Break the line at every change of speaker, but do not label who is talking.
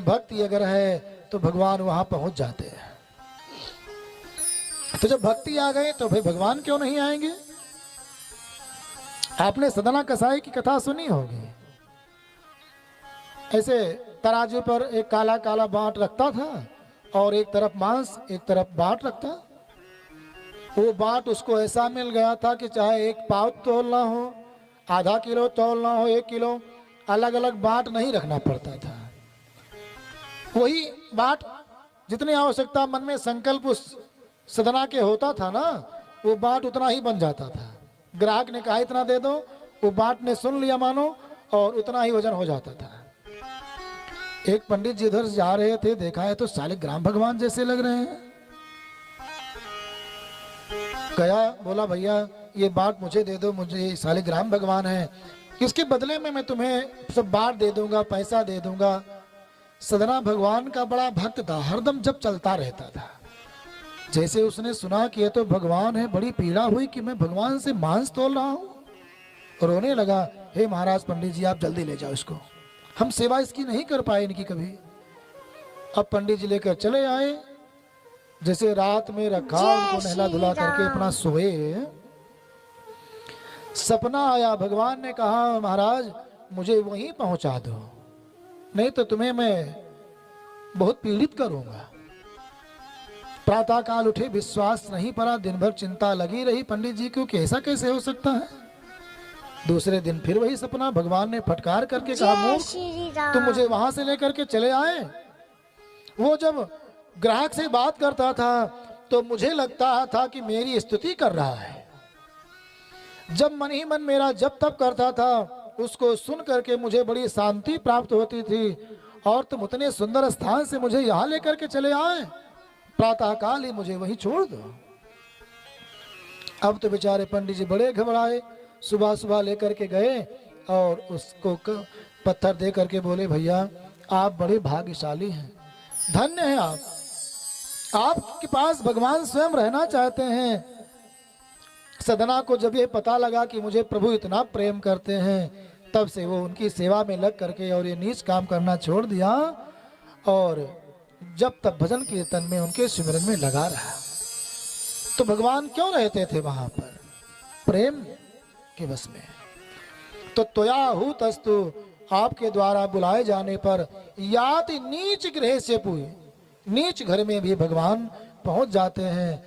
भक्ति अगर है तो भगवान वहां पहुंच जाते हैं। तो जब भक्ति आ गई तो भाई भगवान क्यों नहीं आएंगे। आपने सदना कसाई की कथा सुनी होगी। ऐसे तराजू पर एक काला काला बांट रखता था और एक तरफ मांस एक तरफ बांट रखता। वो बांट उसको ऐसा मिल गया था कि चाहे एक पाव तोलना हो, आधा किलो तोलना हो, 1 किलो, अलग अलग बांट नहीं रखना पड़ता था। वही बांट जितनी आवश्यकता मन में संकल्प उस सदना के होता था ना, वो बांट उतना ही बन जाता था। ग्राहक ने कहा इतना दे दो, वो बांट ने सुन लिया मानो, और उतना ही वजन हो जाता था। एक पंडित जी इधर जा रहे थे, देखा है तो शालिग्राम भगवान जैसे लग रहे हैं। गया, बोला भैया ये बांट मुझे दे दो, मुझे शालिग्राम भगवान है, इसके बदले में मैं तुम्हें सब बांट दे दूंगा, पैसा दे दूंगा। सदना भगवान का बड़ा भक्त था, हरदम जब चलता रहता था। जैसे उसने सुना कि ये तो भगवान है, बड़ी पीड़ा हुई कि मैं भगवान से मांस तोल रहा हूं, रोने लगा। हे महाराज पंडित जी आप जल्दी ले जाओ इसको, हम सेवा इसकी नहीं कर पाए इनकी कभी। अब पंडित जी लेकर चले आए, जैसे रात में रखा उनको नहला धुला करके अपना सोए। सपना आया, भगवान ने कहा महाराज मुझे वहीं पहुंचा दो, नहीं तो तुम्हें मैं बहुत पीड़ित करूंगा। प्रातः काल उठे, विश्वास नहीं पड़ा, दिन भर चिंता लगी रही पंडित जी को कि ऐसा कैसे हो सकता है। दूसरे दिन फिर वही सपना, भगवान ने फटकार करके कहा मूर्ख तुम मुझे वहां से लेकर के चले आए। वो जब ग्राहक से बात करता था तो मुझे लगता था कि मेरी स्तुति कर रहा है। जब मन ही मन मेरा जप तप करता था, उसको सुन करके मुझे बड़ी शांति प्राप्त होती थी। और तुम उतने सुंदर स्थान से मुझे यहाँ लेकर के चले आए, प्रातः काल ही मुझे वहीं छोड़ दो। अब तो बेचारे पंडित जी बड़े घबराए, सुबह सुबह लेकर के गए और उसको पत्थर दे करके बोले भैया आप बड़े भाग्यशाली हैं, धन्य हैं आपके पास भगवान स्वयं रहना चाहते हैं। सदना को जब ये पता लगा कि मुझे प्रभु इतना प्रेम करते हैं, तब से वो उनकी सेवा में लग करके और ये नीच काम करना छोड़ दिया और जब तक भजन कीर्तन में उनके सिमरन में लगा रहा। तो भगवान क्यों रहते थे वहां पर, प्रेम के बस में। तो त्वया हूतस्तु आपके द्वारा बुलाए जाने पर याति नीच गृह से पूय, नीच घर में भी भगवान पहुंच जाते हैं।